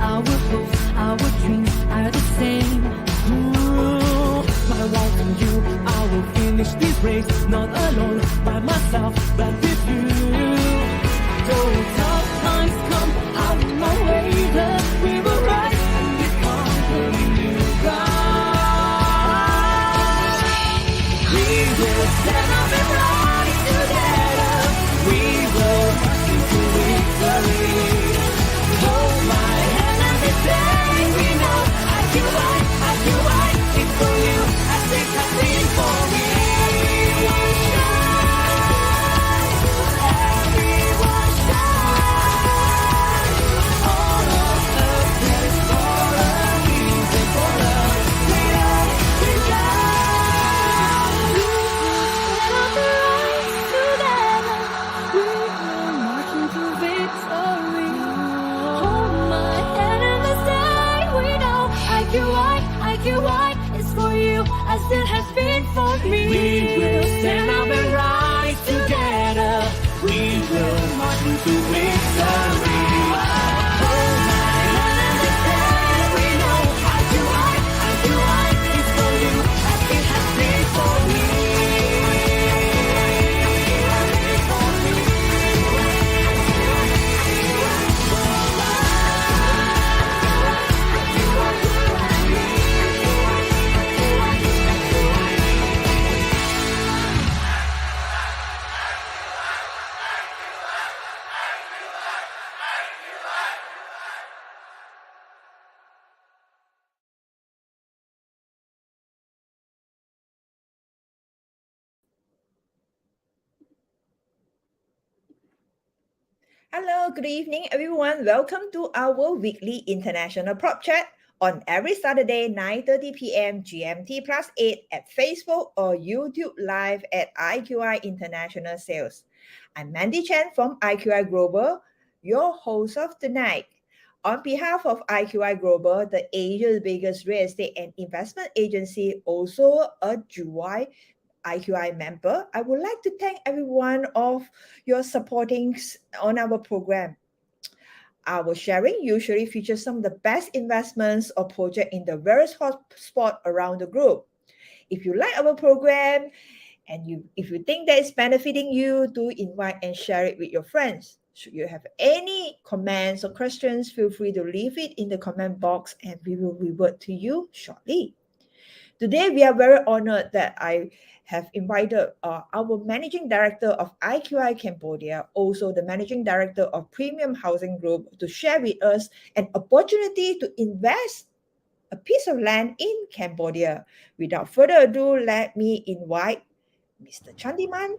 our hopes, our dreams are the same. My walk and you, I will finish this race, not alone by myself, but with you. Though tough times come out my way, we will rise and we conquer new ground. We will stand up and rise together. We will march into victory. Hold my hand and we say we know I feel right, it's for you as it has been for me. Everyone shine, all of earth there is for a reason, for a greater design. We will rise together. We will march into victory. Hold my hand and we say we know I feel right, it's for you as it has been for me. We will stand up and rise together. We will march into victory. Hold my hand and we say we know I feel right, it's for you as it has been for me. Hello, good evening, everyone. Welcome to our weekly international prop chat on every Saturday, 9:30 p.m. GMT plus 8 at Facebook or YouTube Live at IQI International Sales. I'm Mandy Chen from IQI Global, your host of tonight. On behalf of IQI Global, the Asia's biggest real estate and investment agency, also a July IQI member, I would like to thank everyone of your supporting on our program. Our sharing usually features some of the best investments or projects in the various hotspots around the group. If you like our program and if you think that it's benefiting you, do invite and share it with your friends. Should you have any comments or questions, feel free to leave it in the comment box and we will revert to you shortly. Today, we are very honored that I have invited our Managing Director of IQI Cambodia, also the Managing Director of Premium Housing Group, to share with us an opportunity to invest a piece of land in Cambodia. Without further ado, let me invite Mr. Chandiman.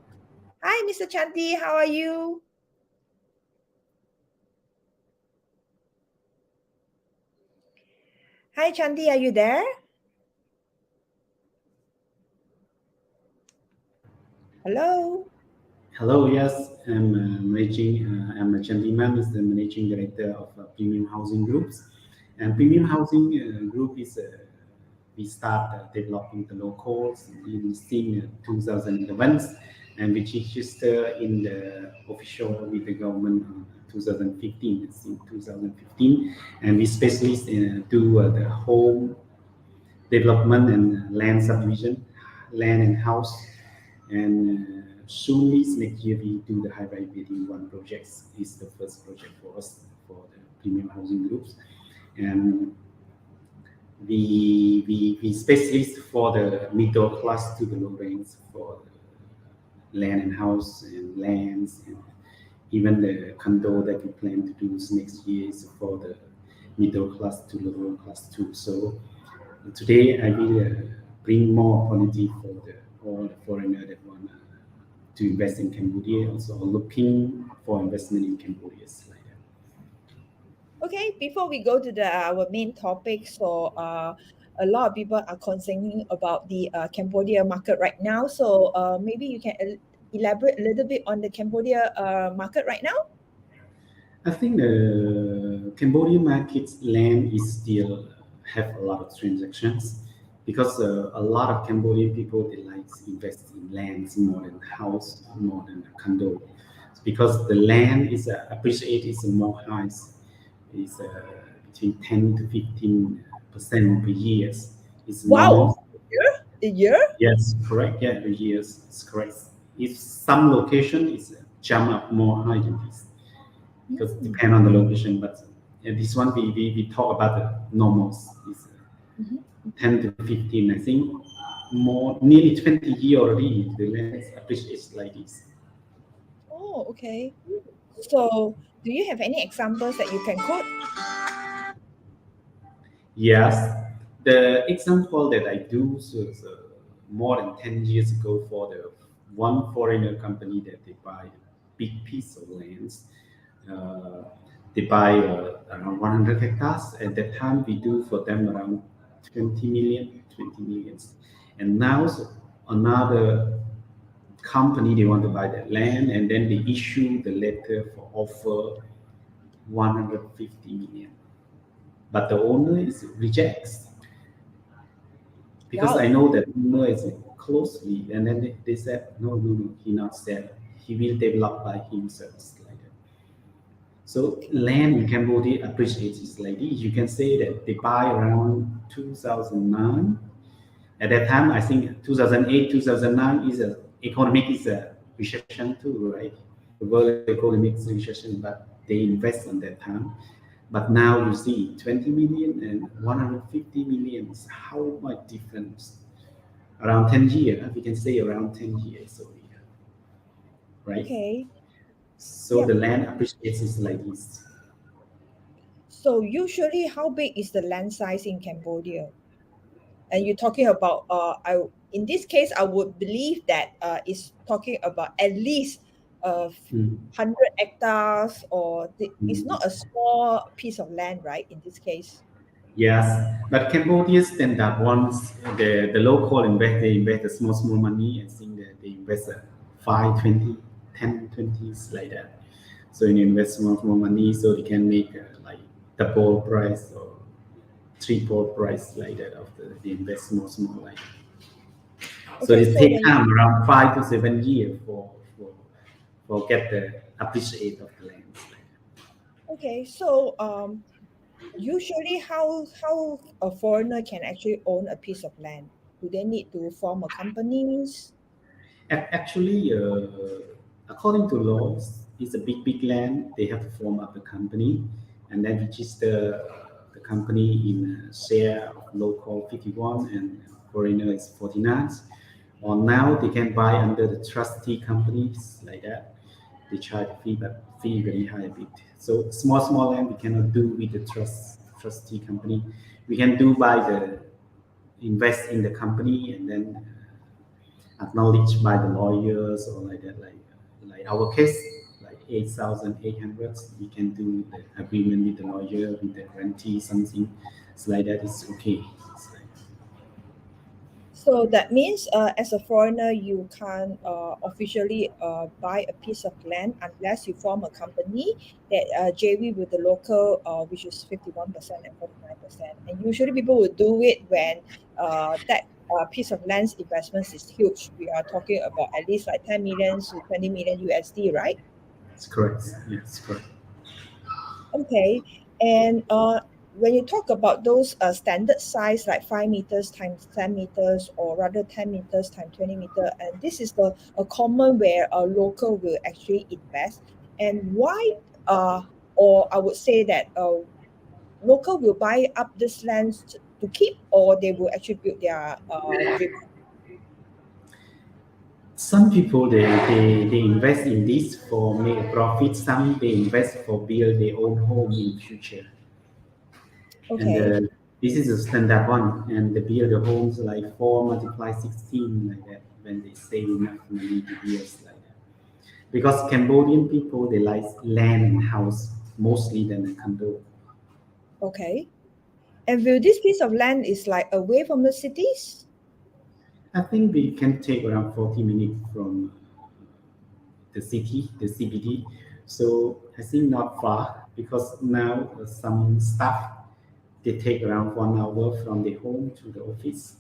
Hi, Mr. Chandi, how are you? Hi, Chandi, are you there? Hello. Hello, yes, I'm I'm Chandiman, is the managing director of Premium Housing Groups, and Premium Housing Group is we start developing the locals in 2011, and we register in the official with the government 2015. It's in 2015, and we specialists do the home development and land subdivision, land and house, and soon next year we do the high-rise building one projects. Is the first project for us for the premium housing groups, and we specialist for the middle class to the low range for the land and house and lands, and even the condo that we plan to do next year is for the middle class to lower class too. So today I will bring more opportunity for all the foreigner that want to invest in Cambodia, also looking for investment in Cambodia. Like that. Okay, before we go to our main topic, so a lot of people are concerned about the Cambodia market right now. So maybe you can elaborate a little bit on the Cambodia market right now. I think the Cambodia market land is still have a lot of transactions because a lot of Cambodian people, they like to invest in lands more than house, more than a condo, because the land is appreciated is more high. Is between 10 to 15% per year. It's Wow, normal. a year? Yes, correct. Yeah, per year is correct. If some location is jump up more high than this, because it Mm, depend on the location. But this one we talk about the normals. Is mhm. 10 to 15. I think more nearly 20 years already. The land is appreciated like this. Oh, okay. So, do you have any examples that you can quote? Yes, the example that I do was more than 10 years ago for the one foreigner company that they buy a big piece of land. Uh, they buy around 100 hectares. At that time, we do for them around 20 million, 20 millions. And now another company, they want to buy that land, and then they issue the letter for offer 150 million. But the owner is rejects because I Wow. know that owner is closely, and then they said, no, no, no, he not said. He will develop by himself. Like that. So Okay. land in Cambodia appreciates like this. You can say that they buy around 2009. At that time, I think 2008, 2009 is a economic is a recession too, right? The world economic recession, but they invest on that time. But now you see 20 million and 150 million. How much difference? Around 10 years, we can say around 10 years, so yeah, right? Okay. So Yeah. the land appreciates is like this. So, usually, how big is the land size in Cambodia? And you're talking about, in this case, I would believe that it's talking about at least uh, Mm. 100 hectares, or it's Mm. not a small piece of land, right? In this case. Yes, but Cambodia standard ones, the local invest, they invest a small money. I think that they invest 5, 20, 10, 20s like that. So you invest small money so they can make like double price or triple price like that after they invest small like that. So Okay. it So take when time around 5 to 7 years for get the appreciate of the land. okay, so usually, how a foreigner can actually own a piece of land? Do they need to form a companies? Actually, according to laws, it's a big land. They have to form up a company and then register the company in a share of local 51 and foreigner is 49. Or now they can buy under the trustee companies like that. They charge fee, but fee very high a bit. So small land we cannot do with the trustee company. We can do by the invest in the company and then acknowledged by the lawyers or like that, like our case, like 8,800, we can do the agreement with the lawyer, with the guarantee, something. It's like that. It's okay. It's like, So that means, as a foreigner, you can't officially buy a piece of land unless you form a company that JV with the local, which is 51% and 49%. And usually, people would do it when that piece of land's investments is huge. We are talking about at least like 10 million to 20 million USD, right? it's correct. Yes, correct. Okay. And when you talk about those standard size, like 5 meters times 10 meters, or rather 10 meters times 20 meter, and this is the a common where a local will actually invest. And why, or I would say that local will buy up this lands to keep, or they will actually build their dream. Some people they invest in this for make a profit. Some they invest for build their own home in future. And Okay. this is a standard one. And they build the homes like 4 multiply 16 like that when they save enough money to build like that. Because Cambodian people they like land and house mostly than a condo. Okay. And will this piece of land is like away from the cities? I think we can take around 40 minutes from the city, the CBD. So I think not far because now some staff they take around 1 hour from the home to the office.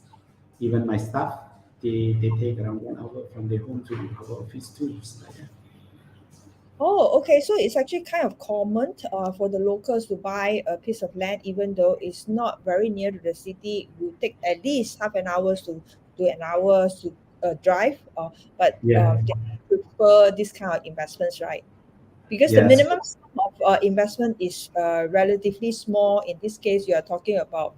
Even my staff they take around 1 hour from the home to our office too. It's like that. Oh, okay. So it's actually kind of common for the locals to buy a piece of land, even though it's not very near to the city. It will take at least half an hour to an hour to drive. But Yeah, they prefer this kind of investments, right? Because the yes, minimum sum of investment is relatively small. In this case, you are talking about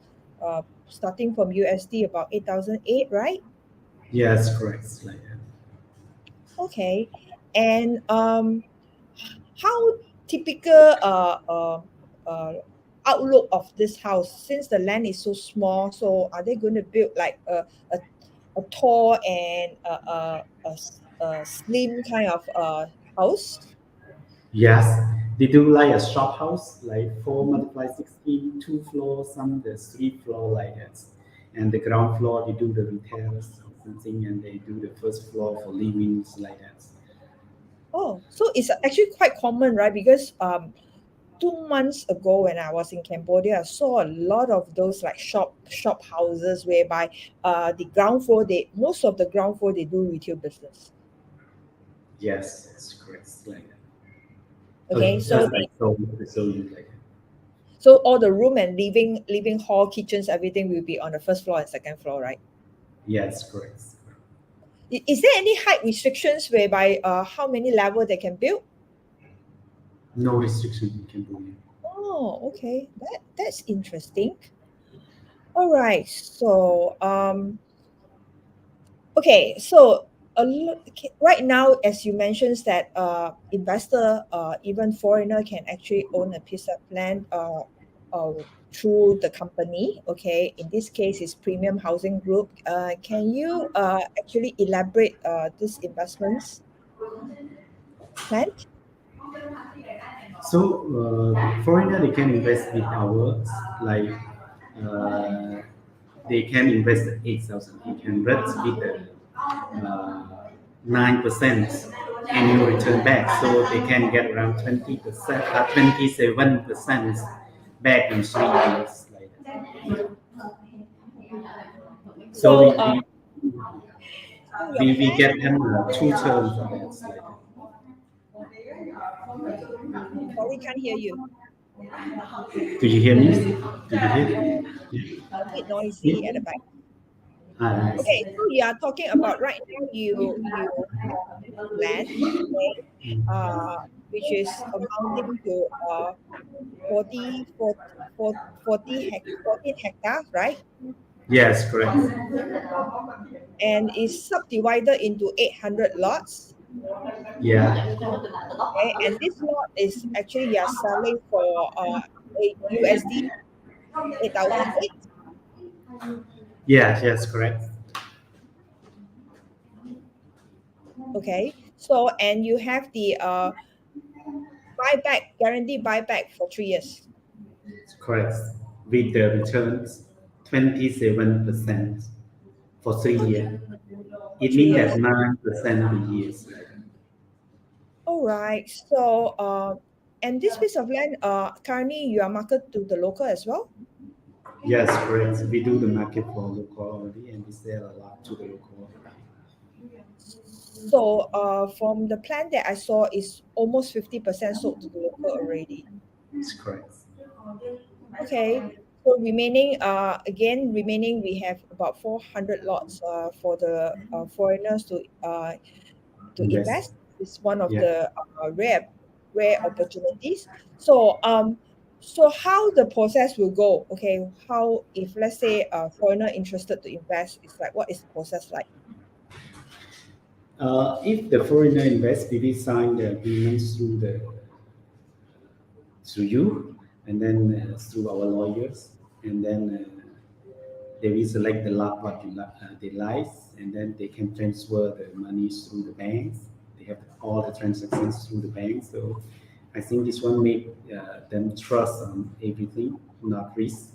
starting from USD about 8,008, right? yes, correct. It's like that. Okay. And how typical uh, outlook of this house, since the land is so small, so are they going to build like a tall and a slim kind of house? Yes, they do like a shop house, like 4 multiply 16, 2 floors, some the 3 floor like that. And the ground floor, they do the retails or something, and they do the first floor for livings like that. Oh, so it's actually quite common, right? Because 2 months ago when I was in Cambodia, I saw a lot of those like shop houses whereby the ground floor, they most of the ground floor they do retail business. Yes, it's correct. It's like that. Okay, Okay, so just like so, so you like that. so all the room and living hall, kitchens, everything will be on the first floor and second floor, right? Yes, correct. Is there any height restrictions whereby how many level they can build? No restriction in Cambodia. Oh, okay, that's interesting. All right, so okay, so right now, as you mentioned, that investor, even foreigner, can actually own a piece of land uh, through the company. Okay, in this case, it's Premium Housing Group. Can you actually elaborate this investments plan? So foreigner they can invest with ours like uh, they can invest 8,800 with the 9% annual return back, so they can get around 20%, 27% back in 3 years. Like that. So So, so your we plan. get them 2 terms of that. Like Sorry, can't hear you. that. Do you hear me? Do you hear? A bit noisy at the Yeah. back. I Okay, see. so you are talking about right now you have land, okay, uh, which is amounting to 40, 14 hectares, right? Yes, correct. And is subdivided into 800 lots. Yeah. Okay, and this lot is actually you are selling for USD 8,008. Yes, yes, correct. Okay, so and you have the buyback guarantee buyback for 3 years Correct. With the returns 27% for 3 years. for It three means that years. 9% a year. All right. So, and this piece of land, currently you are marketed to the local as well. Yes, correct. We do the market for local already and we sell a lot to the local already. So, from the plan that I saw, is almost 50% sold to the local already. It's correct. Okay. So remaining, remaining, we have about 400 lots for the foreigners to Invest. invest. Is one of Yeah. the rare opportunities. So so how the process will go? Okay, how if let's say a foreigner interested to invest, it's like what is the process like? If the foreigner invests, we will sign the agreements through you, and then through our lawyers, and then they will select the lot what they like, and then they can transfer the money through the banks. They have all the transactions through the bank. So I think this one make them trust on everything, not risk.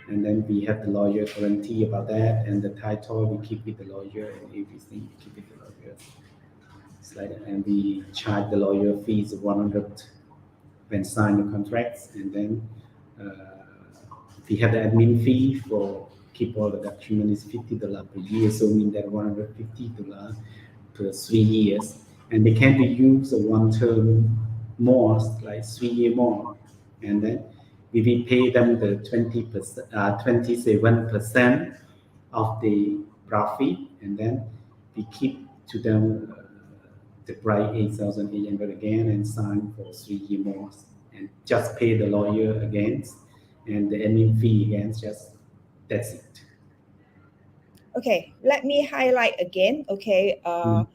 And then we have the lawyer guarantee about that, and the title we keep with the lawyer, and everything we keep with the lawyer. It's like that. And we charge the lawyer fees of 100 when sign the contracts, and then we have the admin fee for keep all the document is $50 per year, so mean that $150 per 3 years, and they can be used a one term more, like 3 year more, and then we will pay them the 20%, 27% of the profit, and then we keep to them the price 8,800 again and sign for 3 year more, and just pay the lawyer again and the admin fee again. Just that's it. Okay, let me highlight again. Okay, Mm,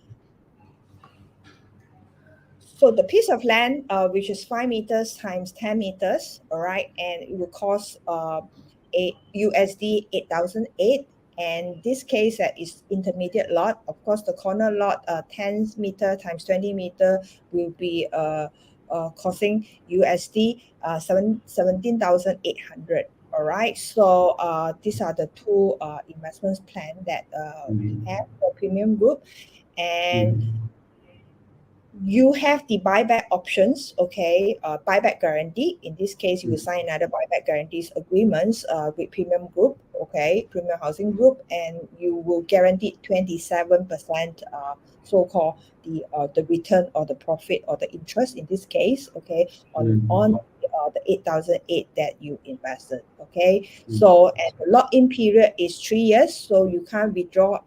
so the piece of land, which is 5 meters times 10 meters, all right, and it will cost USD 8,008. And this case that is intermediate lot. Of course, the corner lot, 10 meter times 20 meter will be costing USD 17,800. All right. So these are the two investments plan that we mm, have for premium group, and mm, you have the buyback options. Okay, buyback guarantee. In this case, you will mm, sign another buyback guarantees agreements with premium group. Okay, premium housing group, and you will guarantee 27% so-called the return or the profit or the interest in this case. Okay, on mm, the 8,008 that you invested. Okay, mm, so and the lock-in period is 3 years, so you can't withdraw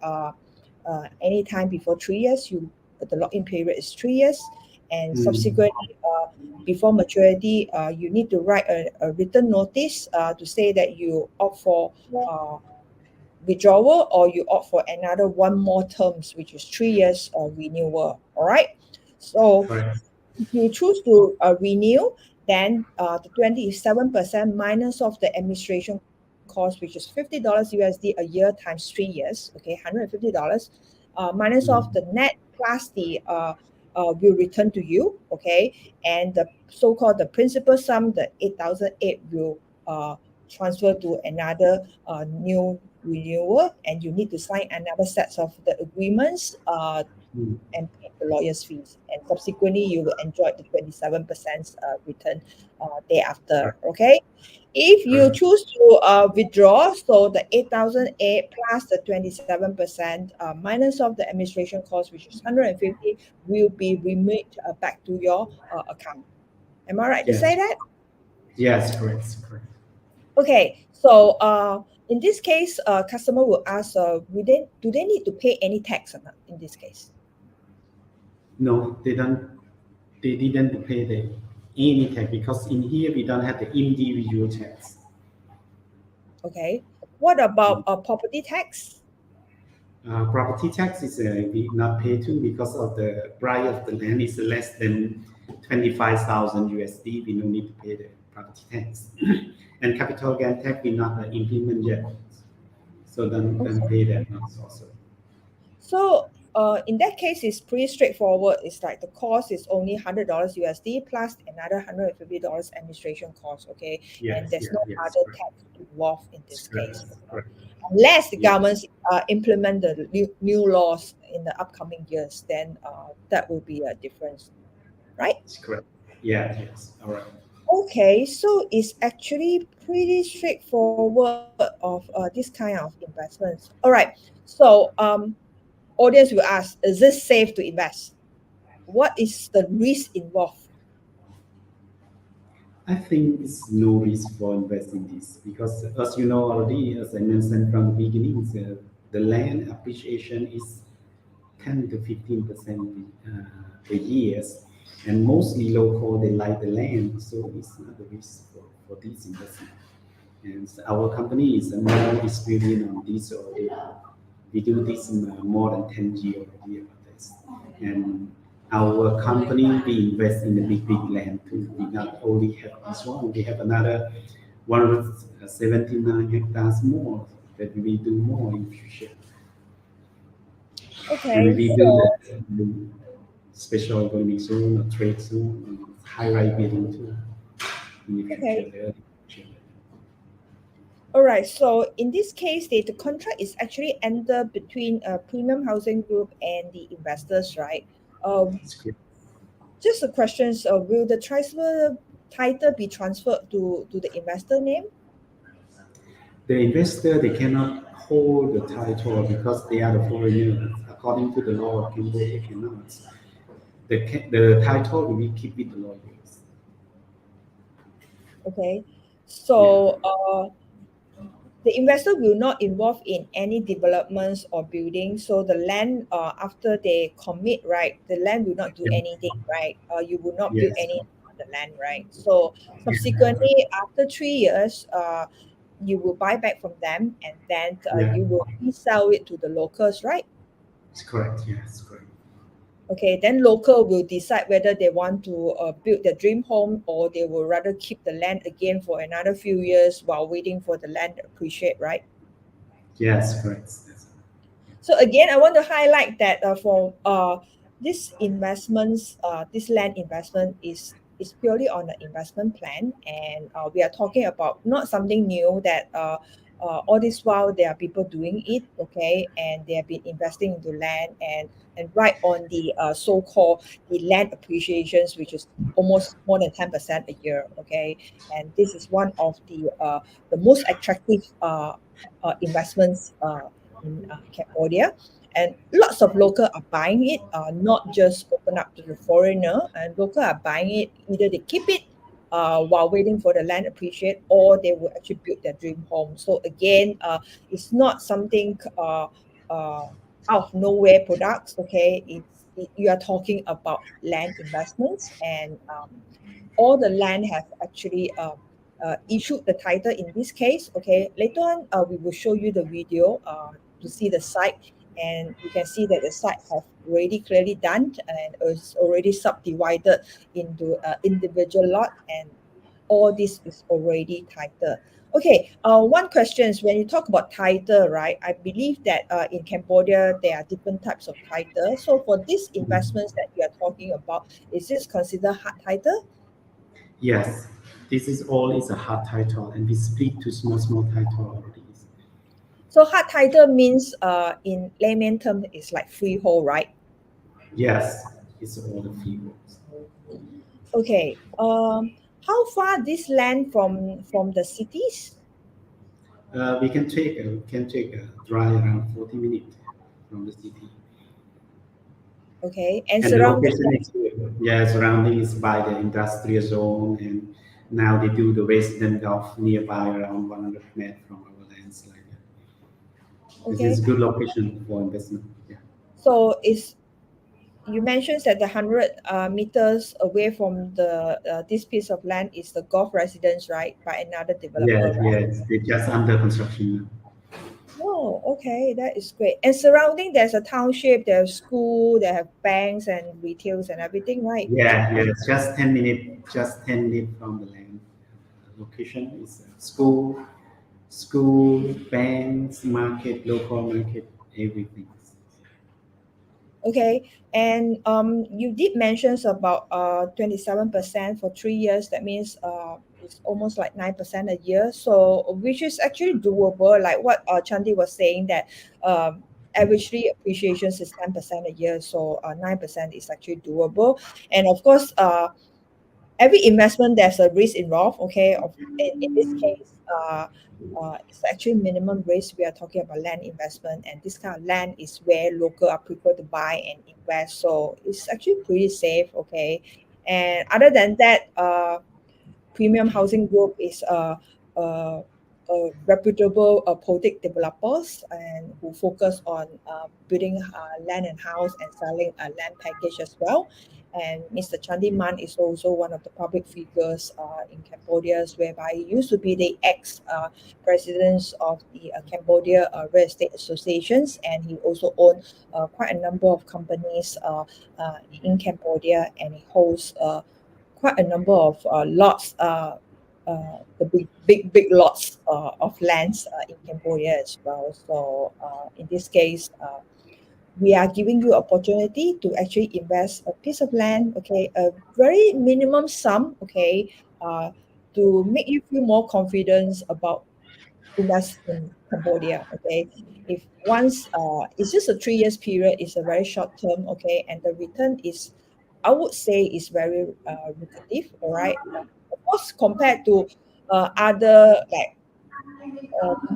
anytime before 3 years. The lock-in period is 3 years, and mm, subsequently, before maturity, you need to write a written notice to say that you opt for uh, withdrawal, or you opt for another one more terms, which is 3 years renewal. All right. So correct. if you choose to renew, then the 27% minus of the administration cost, which is $50 USD a year times 3 years, okay, $150, minus of the Mm, net plus the will return to you, okay, and the so-called the principal sum, the 8,008 will transfer to another new renewal, and you need to sign another sets of the agreements mm, and pay the lawyer's fees. And subsequently, you will enjoy the 27% return thereafter. correct. Okay. If you Correct. choose to withdraw, so the 8,008 plus the 27% minus of the administration cost, which is 150, will be remitted back to your account. Am I right to say Yes. that? Yes. Correct. Correct. Okay. So in this case, customer will ask, do they need to pay any tax or not in this case? No, they don't. They didn't pay the any tax because in here we don't have the individual tax. Okay. What about Mm. property tax? Property tax is we not pay too because of the price of the land is less than 25,000 USD. We no need to pay the property tax, and capital gain tax we not implement yet, so don't Okay. pay that also. So in that case, it's pretty straightforward. It's like the cost is only $100 USD plus another $150 administration cost. Okay. And Yes. there's Yeah. no Yes. other Correct. tax involved in this Correct. case. Correct. Unless the Yes. governments implement the new laws in the upcoming years, then that will be a difference, right? It's correct. Yeah. Yes. All right. Okay, so it's actually pretty straightforward of this kind of investments. All right, so audience will ask, is it safe to invest? What is the risk involved? I think it's no risk for investing this because, as you know already, as I mentioned from the beginning, the land appreciation is 10 to 15% per years, and mostly local they like the land, so it's not a risk for this investment. And our company is more experienced on this already. We do this more than 10 years already about this. And our company, we invest in the big land too. We not only have this one, we have another 179 hectares more that we will do more in future. And Okay, we do so the special economic zone or trade zone, high-rise building too in the future. okay, all right. So in this case, the contract is actually entered between a premium housing group and the investors, right? Um, It's great. just the questions: will the transfer title be transferred to the investor name? The investor, they cannot hold the title because they are the foreigner. According to the law of Cambodia, they cannot. the title will be keep with the lawyers. Okay. Yeah. So the investor will not involve in any developments or building. So the land, after they commit, right, the land will not do Yeah. anything, right? You will not build Yes. any on the land, right? So Yeah. subsequently, after 3 years, you will buy back from them, and then Yeah. you will resell it to the locals, right? It's correct. Yes, correct. Okay, then local will decide whether they want to build their dream home, or they will rather keep the land again for another few years while waiting for the land to appreciate, right? Yes, correct. Yes. So again, I want to highlight that for this investments, this land investment is purely on the investment plan, and we are talking about not something new that all this while there are people doing it, okay, and they have been investing into land and right on the so-called the land appreciations, which is almost more than 10% a year, okay, and this is one of the most attractive investments in Cambodia. And lots of local are buying it, not just open up to the foreigner. And local are buying it, either they keep it while waiting for the land appreciate, or they will actually build their dream home. So again, it's not something out of nowhere products. Okay, you are talking about land investments, and all the land have actually issued the title in this case. Okay, later on we will show you the video to see the site, and you can see that the site have already clearly done and is already subdivided into individual lot, and all this is already titled. Okay, one question is when you talk about title, right? I believe that in Cambodia there are different types of title. So for these investments that you are talking about, is this considered hard title? Yes, this is all is a hard title, and we split to small title already. So hard title means in layman term is like freehold, right? Yes, it's all the freeholds. Okay. How far this land from the cities? We can take a drive around 40 minutes from the city, Okay, and and the surrounding location that. is yeah, surrounding is by the industrial zone, and now they do the resident of nearby around 100 meters from our lands like that. This is Okay, good location for investment. Yeah. so is you mentioned that the 100 meters away from the this piece of land is the golf residence, right? By another developer, Yes, right? yes, they're just under construction now. Oh, okay, that is great. And surrounding there's a township, there's school, they have banks and retails and everything, right? Yeah, yes, just 10 minutes from the land. Location is school, banks, market, local market, everything. Okay, and you did mentions about 27% for 3 years. That means it's almost like 9% a year. So which is actually doable. Like what Chandi was saying that averagely appreciations is 10% a year. So 9% is actually doable. And of course, every investment there's a risk involved. Okay, in this case, it's actually minimum risk. We are talking about land investment, and this kind of land is where local are prefer to buy and invest. So it's actually pretty safe. Okay, and other than that, Premium Housing Group is a reputable boutique developers and who focus on building land and house and selling a land package as well. And Mr. Chandi Man is also one of the public figures in Cambodia, whereby he used to be the ex-president of the Cambodia Real Estate Associations, and he also owned quite a number of companies in Cambodia, and he holds quite a number of lots, the big lots of lands in Cambodia as well. So in this case, we are giving you opportunity to actually invest a piece of land, okay, a very minimum sum, okay, to make you feel more confidence about invest in Cambodia. Okay, if once it's just a 3 years period, it's a very short term. Okay, and the return is, I would say, is very lucrative. All right, of course, compared to other like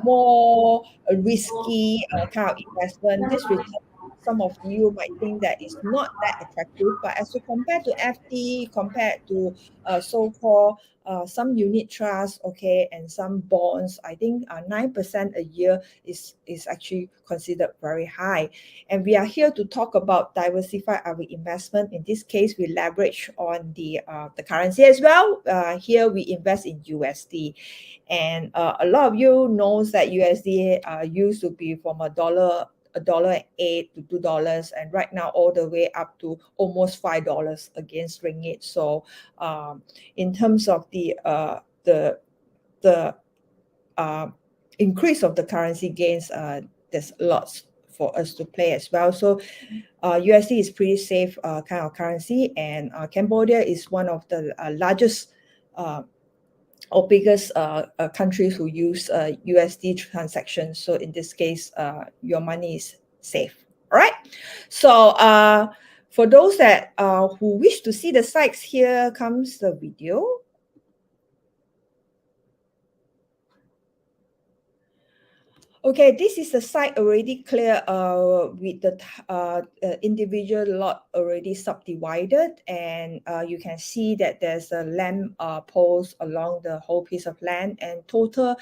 more risky kind of investment, this return some of you might think that it's not that attractive, but as you compare to FD, compared to so-called some unit trusts, okay, and some bonds, I think 9% a year is actually considered very high. And we are here to talk about diversify our investment. In this case, we leverage on the currency as well. Here we invest in USD, and a lot of you knows that USD used to be from $1.08 to $2, and right now all the way up to almost $5 against ringgit. So in terms of the increase of the currency gains, there's lots for us to play as well. So USD is pretty safe kind of currency, and Cambodia is one of the largest or biggest countries who use USD transactions. So in this case, your money is safe. All right. So for those that who wish to see the sites, here comes the video. Okay, this is the site already clear with the individual lot already subdivided, and you can see that there's a lamp post along the whole piece of land, and total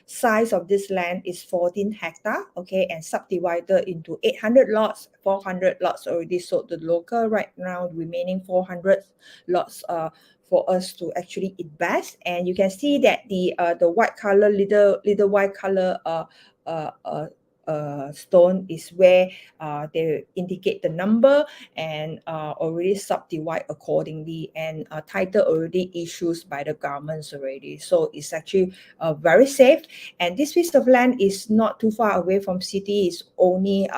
size of this land is 14 hectare, okay, and subdivided into 800 lots. 400 lots already sold to the local. Right now, remaining 400 lots for us to actually invest. And you can see that the white color, little white color stone is where they indicate the number, and already subdivide accordingly, and title already issued by the governments already. So it's actually very safe, and this piece of land is not too far away from city. It's only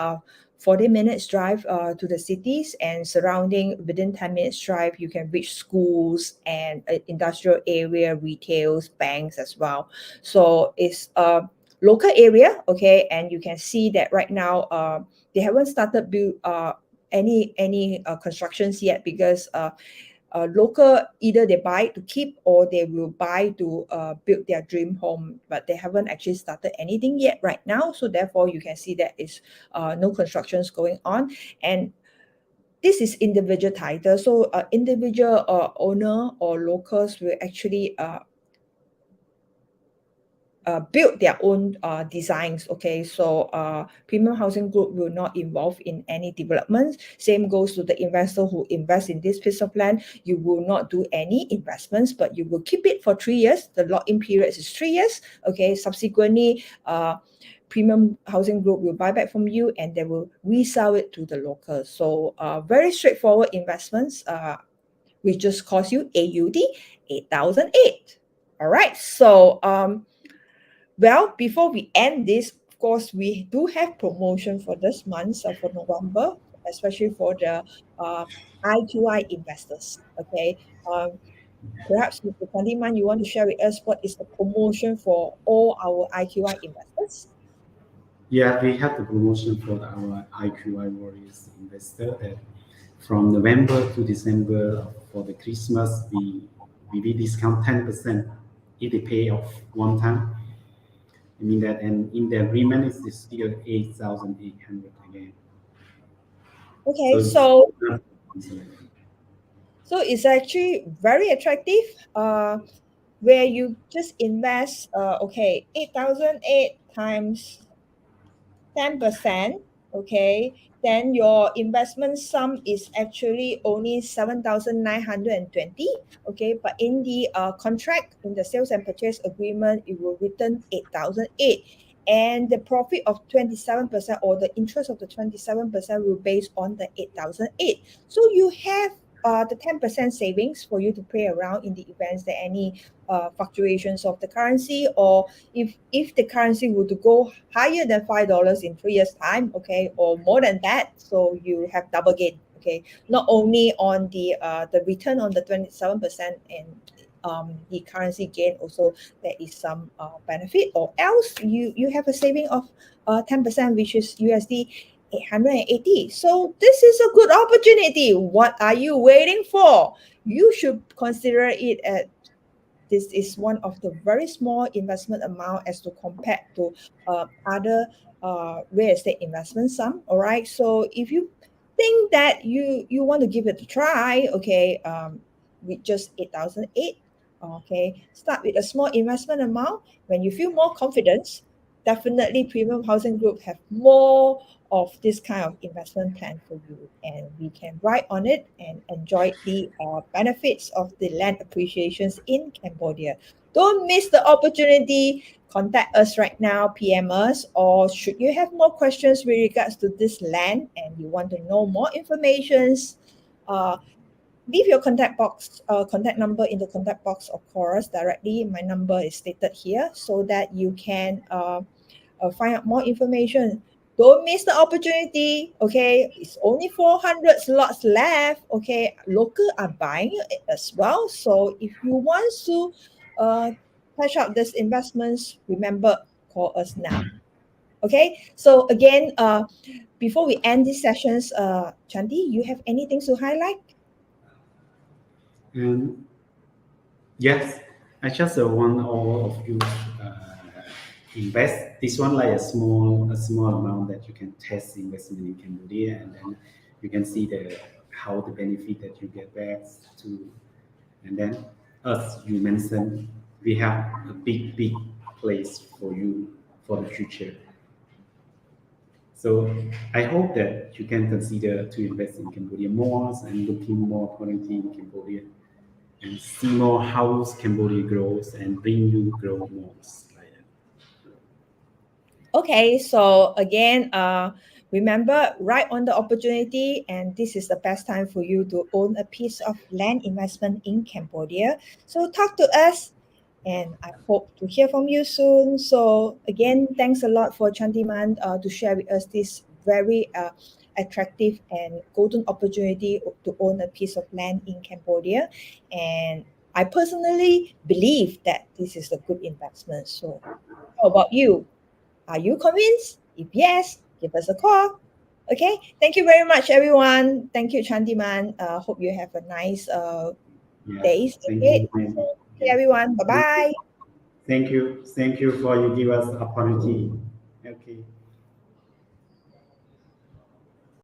40 minutes drive to the cities, and surrounding within 10 minutes drive, you can reach schools and industrial area, retails, banks as well. So it's a local area, okay, and you can see that right now they haven't started build any constructions yet, because local, either they buy to keep or they will buy to build their dream home, but they haven't actually started anything yet right now. So therefore you can see that is no constructions going on. And this is individual title, so individual owner or locals will actually build their own designs, okay. So Premium Housing Group will not involve in any developments. Same goes to the investor who invest in this piece of land. You will not do any investments, but you will keep it for 3 years. The lock-in period is 3 years, okay. Subsequently, Premium Housing Group will buy back from you, and they will resell it to the locals. So very straightforward investments, which just cost you AUD 8,008. All right. So well, before we end this, of course, we do have promotion for this month, for November, especially for the IQI investors. Okay. Perhaps Mr. Kandiman, you want to share with us what is the promotion for all our IQI investors? Yeah, we have the promotion for our IQI Warriors investor that from November to December for the Christmas, we will discount 10% if they pay off one time. I mean that, and in the agreement is still 8,800 again. Okay, so it's actually very attractive. Where you just invest, okay, 8,008 times 10%, okay, then your investment sum is actually only 7,920, okay, but in the contract, in the sales and purchase agreement, it will return 8,008, and the profit of 27%, or the interest of the 27%, will base on the 8,008. So you have the 10% savings for you to play around in the events that any fluctuations of the currency, or if the currency were to go higher than $5 in 3 years time, okay, or more than that, so you have double gain, okay, not only on the return on the 27%, and the currency gain also, there is some benefit, or else you have a saving of 10%, which is USD 880. So this is a good opportunity. What are you waiting for? You should consider it at this is one of the very small investment amount as to compare to other real estate investment sum. All right. So if you think that you want to give it a try, okay, with just 8,008, okay, start with a small investment amount. When you feel more confidence, definitely Premium Housing Group have more of this kind of investment plan for you, and we can ride on it and enjoy the benefits of the land appreciations in Cambodia. Don't miss the opportunity. Contact us right now, PM us, or should you have more questions with regards to this land and you want to know more informations, uh, leave your contact number in the contact box, of course, directly. My number is stated here so that you can find out more information. Don't miss the opportunity. Okay, it's only 400 slots left. Okay, local are buying it as well. So if you want to cash out these investments, remember, call us now. Okay, so again, before we end these sessions, Chandy, you have anything to highlight? And yes, I just want all of you invest this one like a small amount that you can test investment in Cambodia, and then you can see how the benefit that you get back to. And then, as you mentioned, we have a big place for you for the future. So I hope that you can consider to invest in Cambodia more and looking more currently in Cambodia and see more how Cambodia grows and bring you grow more. Like that. Okay, so again, remember, right on the opportunity, and this is the best time for you to own a piece of land investment in Cambodia. So talk to us, and I hope to hear from you soon. So again, thanks a lot for Chandiman to share with us this very attractive and golden opportunity to own a piece of land in Cambodia. And I personally believe that this is a good investment. So how about you? Are you convinced? If yes, give us a call. Okay. Thank you very much, everyone. Thank you, Chandiman. Hope you have a nice Yeah. days Thank ahead. you. So, okay, Yeah. everyone. Bye Thank bye. Thank you. Thank you for you give us opportunity. Okay.